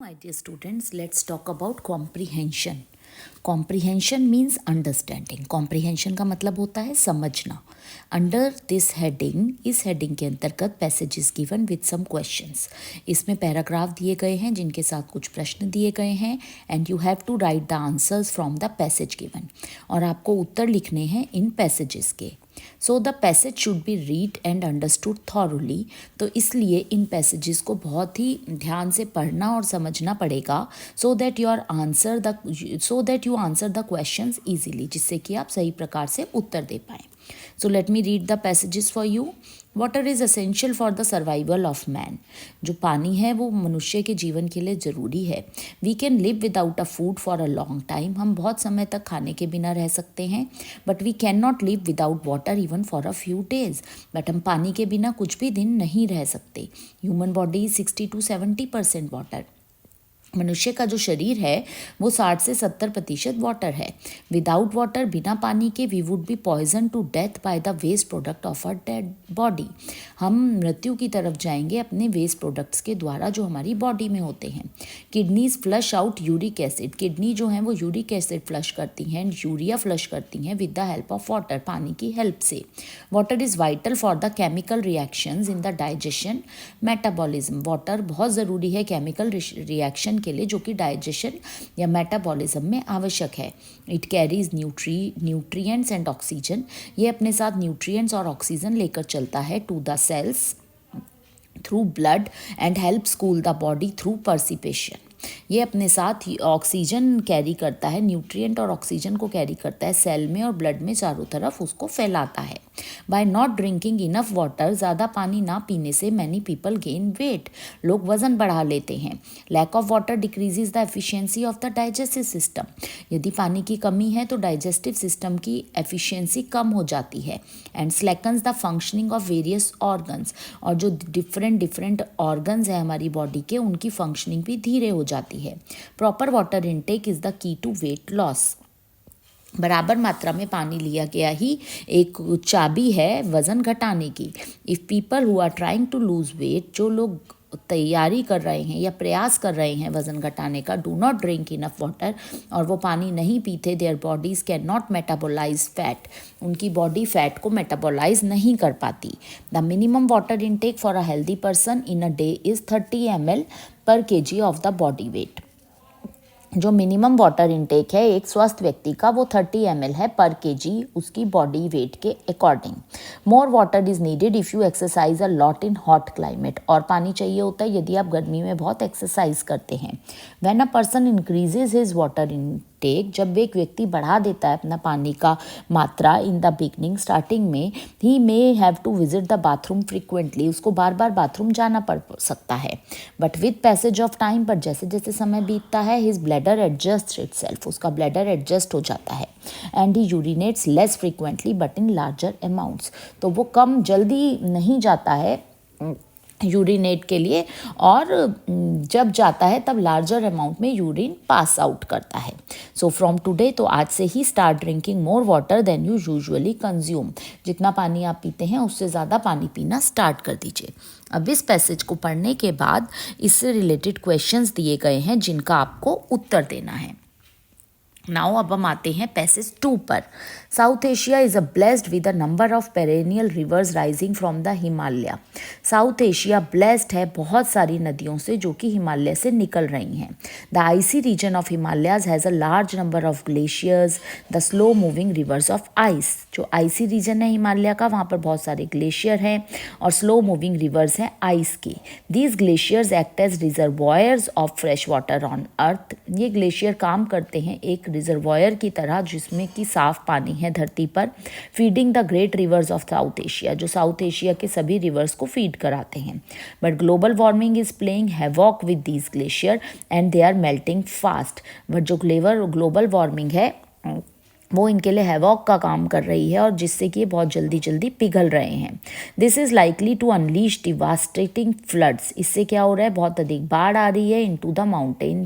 My dear students, let's talk about comprehension. Comprehension means understanding. Comprehension का मतलब होता है समझना. Under this heading, इस heading के अंतर्गत passage is given with some questions. इसमें पैराग्राफ दिए गए हैं जिनके साथ कुछ प्रश्न दिए गए हैं and you have to write the answers from the passage given. और आपको उत्तर लिखने हैं इन passages के. So the passage should be read and understood thoroughly. तो इसलिए इन पैसेजेस को बहुत ही ध्यान से पढ़ना और समझना पड़ेगा so that you answer the questions easily, जिससे कि आप सही प्रकार से उत्तर दे पाएँ. So let me read the passages for you. Water is essential for the survival of man. जो पानी है वो मनुष्य के जीवन के लिए ज़रूरी है. We can live without a food for a long time. हम बहुत समय तक खाने के बिना रह सकते हैं. But we can not live without water even for a few days. But हम पानी के बिना कुछ भी दिन नहीं रह सकते. Human body 60 to 70% water. मनुष्य का जो शरीर है वो 60 से 70% वाटर है. विदाउट वाटर, बिना पानी के, we would be poison to death by the waste product of our dead body. हम मृत्यु की तरफ जाएंगे अपने वेस्ट प्रोडक्ट्स के द्वारा जो हमारी बॉडी में होते हैं. Kidneys flush out uric acid. Kidney जो है वो यूरिक एसिड फ्लश करती हैं एंड यूरिया फ्लश करती हैं with the help of water, पानी की हेल्प से. Water is vital for the chemical reactions in the digestion metabolism. Water बहुत ज़रूरी है केमिकल रिएक्शन के लिए जो कि डाइजेशन या मेटाबॉलिज्म में आवश्यक है. It carries nutrients and oxygen. ये अपने साथ न्यूट्रिएंट्स और ऑक्सीजन लेकर चलता है to the cells through blood and helps cool the body through perspiration. ये अपने साथ ऑक्सीजन कैरी करता है, न्यूट्रिएंट और ऑक्सीजन को कैरी करता है सेल में और ब्लड में चारों तरफ उसको फैलाता है. By not drinking enough water. ज़्यादा पानी ना पीने से मैनी पीपल गेन वेट. लोग वज़न बढ़ा लेते हैं. Lack of water decreases the efficiency of the digestive system. यदि पानी की कमी है तो डाइजेस्टिव सिस्टम की एफिशिएंसी कम हो जाती है. And slackens the functioning of various organs. और जो डिफरेंट ऑर्गन्स हैं हमारी बॉडी के, उनकी फंक्शनिंग भी धीरे हो जाती है. Proper water intake is the key to weight loss. बराबर मात्रा में पानी लिया गया ही एक चाबी है वज़न घटाने की. If people who are trying to lose weight, जो लोग तैयारी कर रहे हैं या प्रयास कर रहे हैं वज़न घटाने का, do not drink enough water, और वो पानी नहीं पीते, their bodies can not metabolise fat. उनकी बॉडी फैट को मेटाबोलाइज नहीं कर पाती. The minimum water intake for a healthy person in a day is 30 ml per kg of the body weight. जो मिनिमम वाटर इनटेक है एक स्वस्थ व्यक्ति का वो 30 ml है पर kg उसकी बॉडी वेट के according. More water is needed if you exercise a lot in hot climate. और पानी चाहिए होता है यदि आप गर्मी में बहुत एक्सरसाइज करते हैं. When a person increases his water intake, जब एक व्यक्ति बढ़ा देता है अपना पानी का मात्रा इन द बिगनिंग, स्टार्टिंग में, he may have to visit the bathroom frequently. उसको बार बार बाथरूम जाना पड़ सकता है. But with passage of time, पर जैसे जैसे समय बीतता है, हिज ब्लैडर एडजस्ट इटसेल्फ. उसका ब्लैडर एडजस्ट हो जाता है. And he urinates less frequently but in larger amounts. तो वो कम जल्दी नहीं जाता है यूरिनेट के लिए, और जब जाता है तब लार्जर अमाउंट में यूरिन पास आउट करता है. सो फ्रॉम टुडे, तो आज से ही, start drinking more water than you usually consume. जितना पानी आप पीते हैं उससे ज़्यादा पानी पीना स्टार्ट कर दीजिए. अब इस पैसेज को पढ़ने के बाद इससे रिलेटेड क्वेश्चंस दिए गए हैं जिनका आपको उत्तर देना है. नाउ अब हम आते हैं पैसेज 2 पर. South Asia is a blessed with a number of perennial reverse rising from the Himalaya. South Asia blessed है बहुत सारी नदियों से जो कि हिमालय से निकल रही हैं. The icy region of Himalayas has a large number of glaciers, the slow moving rivers of ice. जो आइसी रीजन है हिमालय का, वहाँ पर बहुत सारे ग्लेशियर हैं और स्लो मूविंग रिवर्स हैं आइस की. These glaciers act as reservoirs of fresh water on earth. ये ग्लेशियर काम करते हैं एक रिजर्वॉयर की तरह जिसमें कि साफ पानी है धरती पर. Feeding the great rivers of South Asia, जो साउथ एशिया के सभी रिवर्स को फीड कराते हैं. But global warming is playing havoc with these glacier and they are melting fast. But जो ग्लोबल वार्मिंग है वो इनके लिए हैवॉक का काम कर रही है और जिससे कि ये बहुत जल्दी जल्दी पिघल रहे हैं। This is likely to unleash devastating floods. इससे क्या हो रहा है, बहुत अधिक बाढ़ आ रही है इनटू द माउंटेन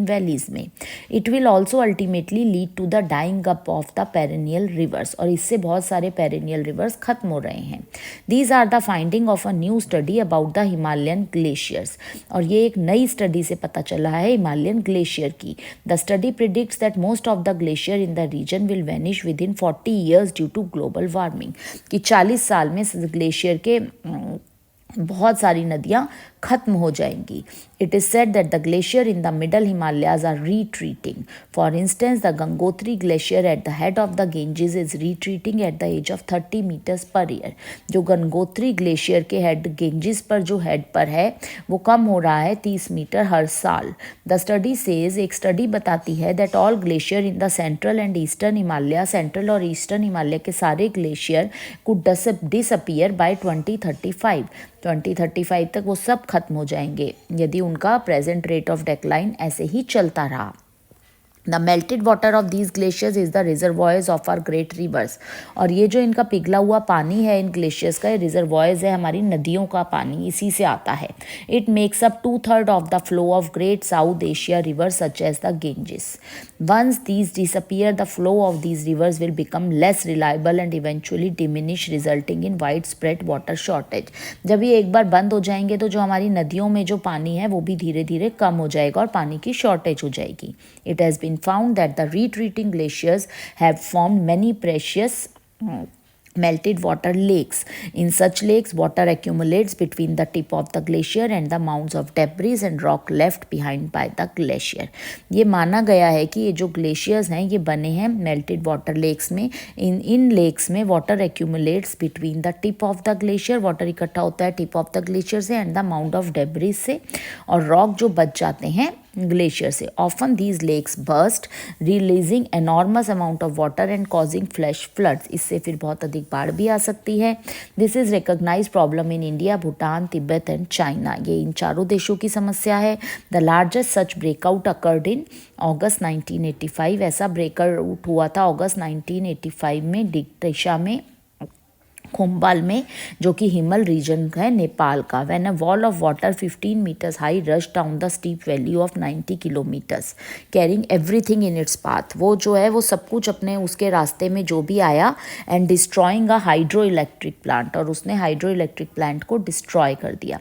वैलीज में। It will also ultimately lead to the drying up of the perennial rivers, और इससे बहुत सारे पेरेनियल रिवर्स खत्म हो रहे हैं। These are the finding of a new study about the Himalayan glaciers, और ये एक नई स्टडी से पता चला है हिमालयन ग्लेशियर की। The study predicts that most of the glacier in the region will vanish within 40 years due to global warming, कि 40 साल में ग्लेशियर के बहुत सारी नदियाँ खत्म हो जाएंगी। It is said that the glacier in the middle Himalayas are retreating. For instance the Gangotri glacier at the head of the Ganges is retreating at the edge of 30 metres per year. जो Gangotri glacier के head Ganges पर जो head पर है वो कम हो रहा है 30 मीटर हर साल। द स्टडी सेज, एक स्टडी बताती है that all glacier in the central and eastern Himalaya, central और ईस्टर्न हिमालय के सारे ग्लेशियर कुड डिसअपियर बाय 2035 तक वो सब खत्म हो जाएंगे यदि उनका प्रेजेंट रेट ऑफ डेक्लाइन ऐसे ही चलता रहा। The melted water of these glaciers is the reservoirs of our great rivers, और ये जो इनका पिघला हुआ पानी है इन ग्लेशियर्स का, रिजर्वॉयर्स है हमारी नदियों का पानी, इसी से आता है। It makes up 2/3 of the flow of great South Asia rivers such as the Ganges. Once these disappear the flow of these rivers will become less reliable and eventually diminish resulting in wide spread water shortage. जब ये एक बार बंद हो जाएंगे तो जो हमारी नदियों में जो पानी है वो भी धीरे धीरे कम हो जाएगा और पानी की शॉर्टेज हो जाएगी। It has been found that the retreating glaciers have formed many precious melted water lakes. In such lakes, water accumulates between the tip of the glacier and the mounds of debris and rock left behind by the glacier. ये माना गया है कि ये जो glaciers हैं ये बने हैं मेल्टेड वाटर लेक्स में। इन लेक्स में water accumulates between the tip of the glacier, water इकट्ठा होता है टिप ऑफ द ग्लेशियर से, and the mound of debris से, और रॉक जो बच जाते हैं ग्लेशियर से। Often these lakes burst releasing enormous amount of water and causing flash floods. इससे फिर बहुत अधिक बाढ़ भी आ सकती है। This is recognised problem in India, Bhutan, Tibet and China. ये इन चारों देशों की समस्या है। The largest such breakout occurred in August 1985। ऐसा ब्रेकआउट हुआ था अगस्त 1985 में डिक्टेशा में, खोम्बाल में, जो कि हिमल रीजन है नेपाल का। When a wall of water 15 metres high rush down the steep valley of 90 kilometres carrying everything in its path. वो जो है वो सब कुछ अपने उसके रास्ते में जो भी आया, and destroying a hydro electric plant, और उसने हाइड्रो इलेक्ट्रिक प्लांट को डिस्ट्रॉय कर दिया।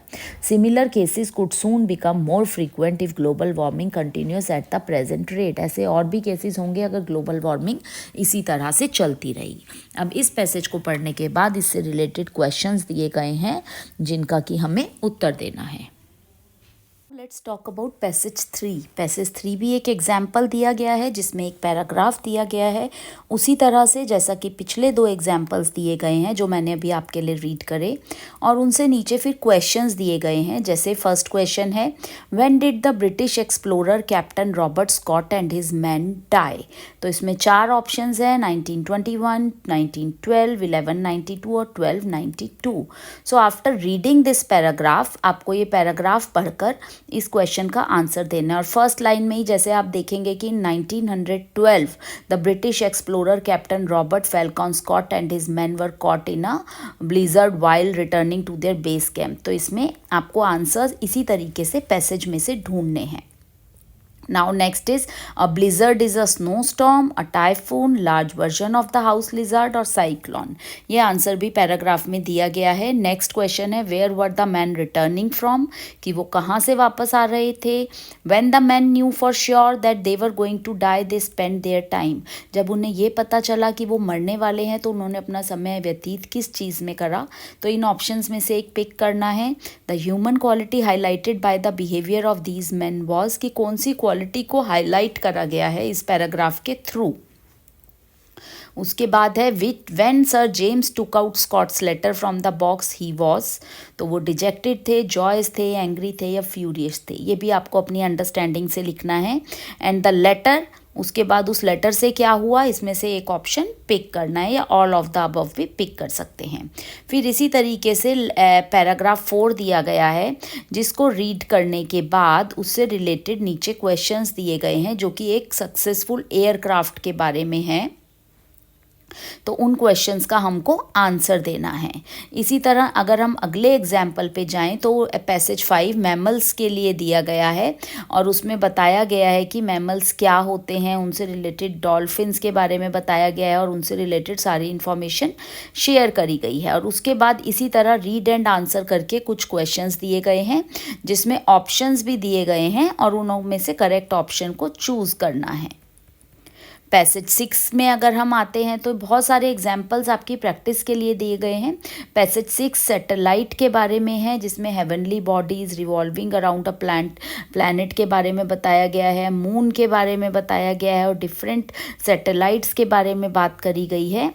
Similar cases could soon become more frequent if global warming continuous at the present rate. ऐसे और भी केसेस होंगे अगर ग्लोबल वार्मिंग इसी तरह से चलती रही। अब इस पैसेज को पढ़ने के बाद इससे रिलेटेड क्वेश्चंस दिए गए हैं जिनका कि हमें उत्तर देना है। Let's talk about passage 3। Passage 3 भी एक एग्जाम्पल दिया गया है जिसमें एक पैराग्राफ दिया गया है, उसी तरह से जैसा कि पिछले 2 एग्जाम्पल्स दिए गए हैं जो मैंने अभी आपके लिए रीड करे, और उनसे नीचे फिर क्वेश्चंस दिए गए हैं। जैसे फर्स्ट क्वेश्चन है, when did the British explorer captain Robert Scott and his man die. तो इसमें 4 ऑप्शंस हैं, 1921, 1912, 1192 और 1292। So after reading this paragraph, आपको ये पैराग्राफ पढ़कर इस क्वेश्चन का आंसर देना है। और फर्स्ट लाइन में ही जैसे आप देखेंगे कि 1912 the British explorer captain Robert Falcon Scott and his man were caught in a blizzard while returning to their base camp. तो इसमें आपको आंसर्स इसी तरीके से पैसेज में से ढूंढने हैं। Now next is a blizzard is a snowstorm, a typhoon, large version of the house lizard और cyclone। ये आंसर भी पैराग्राफ में दिया गया है। नेक्स्ट क्वेश्चन है, where were the men returning from, कि वो कहाँ से वापस आ रहे थे। When the men knew for sure that they were going to die, they spent their time। जब उन्हें ये पता चला कि वो मरने वाले हैं तो उन्होंने अपना समय व्यतीत किस चीज़ में करा। तो इन ऑप्शंस में से एक पिक करना है। The human quality highlighted by the behaviour of these man was, कि कौन सी क्वालिटी को हाईलाइट करा गया है इस पैराग्राफ के थ्रू। उसके बाद है when sir James took out Scott's letter from the box he was, तो वो डिजेक्टेड थे, जॉयस थे, एंग्री थे या फ्यूरियस थे। ये भी आपको अपनी अंडरस्टैंडिंग से लिखना है। एंड द लेटर, उसके बाद उस लेटर से क्या हुआ, इसमें से एक ऑप्शन पिक करना है या ऑल ऑफ द अबव भी पिक कर सकते हैं। फिर इसी तरीके से पैराग्राफ 4 दिया गया है, जिसको रीड करने के बाद उससे रिलेटेड नीचे क्वेश्चंस दिए गए हैं जो कि एक सक्सेसफुल एयरक्राफ्ट के बारे में है। तो उन क्वेश्चंस का हमको आंसर देना है। इसी तरह अगर हम अगले एग्जाम्पल पे जाएं तो पैसेज 5 मैमल्स के लिए दिया गया है और उसमें बताया गया है कि मैमल्स क्या होते हैं, उनसे रिलेटेड डॉल्फिन्स के बारे में बताया गया है और उनसे रिलेटेड सारी इन्फॉर्मेशन शेयर करी गई है। और उसके बाद इसी तरह रीड एंड आंसर करके कुछ क्वेश्चंस दिए गए हैं जिसमें ऑप्शंस भी दिए गए हैं और उनमें से करेक्ट ऑप्शन को चूज़ करना है। पैसेज 6 में अगर हम आते हैं तो बहुत सारे एग्जाम्पल्स आपकी प्रैक्टिस के लिए दिए गए हैं। पैसेज 6 सैटेलाइट के बारे में है, जिसमें heavenly bodies revolving around a planet के बारे में बताया गया है, मून के बारे में बताया गया है और डिफरेंट सैटेलाइट्स के बारे में बात करी गई है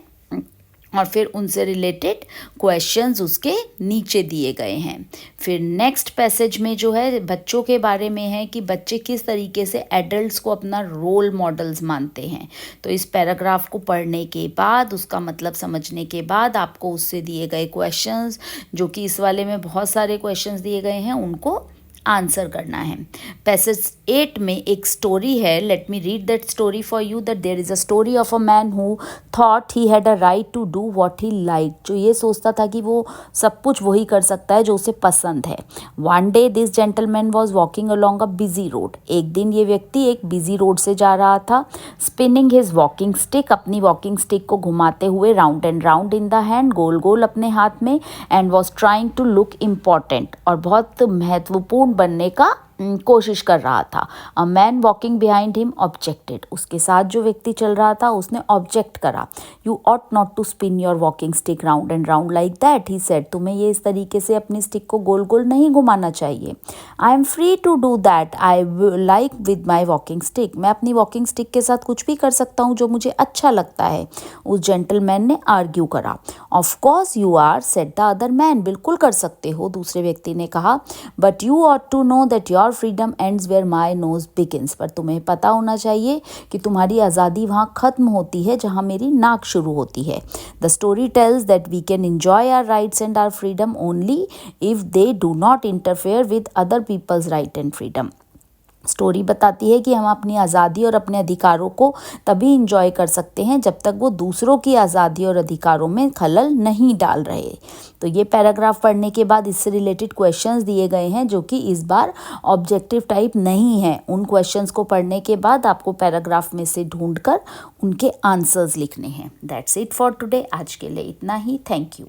और फिर उनसे रिलेटेड क्वेश्चंस उसके नीचे दिए गए हैं। फिर नेक्स्ट पैसेज में जो है बच्चों के बारे में है कि बच्चे किस तरीके से एडल्ट्स को अपना रोल मॉडल्स मानते हैं। तो इस पैराग्राफ को पढ़ने के बाद, उसका मतलब समझने के बाद आपको उससे दिए गए क्वेश्चंस, जो कि इस वाले में बहुत सारे क्वेश्चंस दिए गए हैं, उनको आंसर करना है। पैसेज 8 में एक स्टोरी है, let me read that story for you. That there is a story of a man who thought he had a right to do what he like, जो ये सोचता था कि वो सब कुछ वही कर सकता है जो उसे पसंद है। One day this gentleman was walking along a busy road, एक दिन ये व्यक्ति एक बिजी रोड से जा रहा था। स्पिनिंग हिज वॉकिंग स्टिक, अपनी वॉकिंग स्टिक को घुमाते हुए round and round in the hand, गोल गोल अपने हाथ में। And was trying to look important, और बहुत महत्वपूर्ण बनने का कोशिश कर रहा था। A man walking behind him objected, उसके साथ जो व्यक्ति चल रहा था उसने ऑब्जेक्ट करा। You ought not to spin your walking stick round and round like that, he said, तुम्हें ये इस तरीके से अपनी स्टिक को गोल गोल नहीं घुमाना चाहिए। I am free to do that I like with my walking stick, मैं अपनी वॉकिंग स्टिक के साथ कुछ भी कर सकता हूँ जो मुझे अच्छा लगता है, उस जेंटलमैन ने आर्ग्यू करा। Of course you are, said the other man, बिल्कुल कर सकते हो, दूसरे व्यक्ति ने कहा। But you ought to know that your freedom ends where my nose begins, पर तुम्हें पता होना चाहिए कि तुम्हारी आज़ादी वहाँ ख़त्म होती है जहाँ मेरी नाक शुरू होती है। The story tells that we can enjoy our rights and our freedom only if they do not interfere with other people's right and freedom. Story बताती है कि हम अपनी आज़ादी और अपने अधिकारों को तभी इंजॉय कर सकते हैं जब तक वो दूसरों की आज़ादी और अधिकारों में खलल नहीं डाल रहे। तो ये पैराग्राफ पढ़ने के बाद इससे रिलेटेड क्वेश्चंस दिए गए हैं जो कि इस बार ऑब्जेक्टिव टाइप नहीं है। उन क्वेश्चंस को पढ़ने के बाद आपको पैराग्राफ में से ढूंढकर उनके आंसर्स लिखने हैं। दैट्स इट फॉर टुडे, आज के लिए इतना ही। Thank you.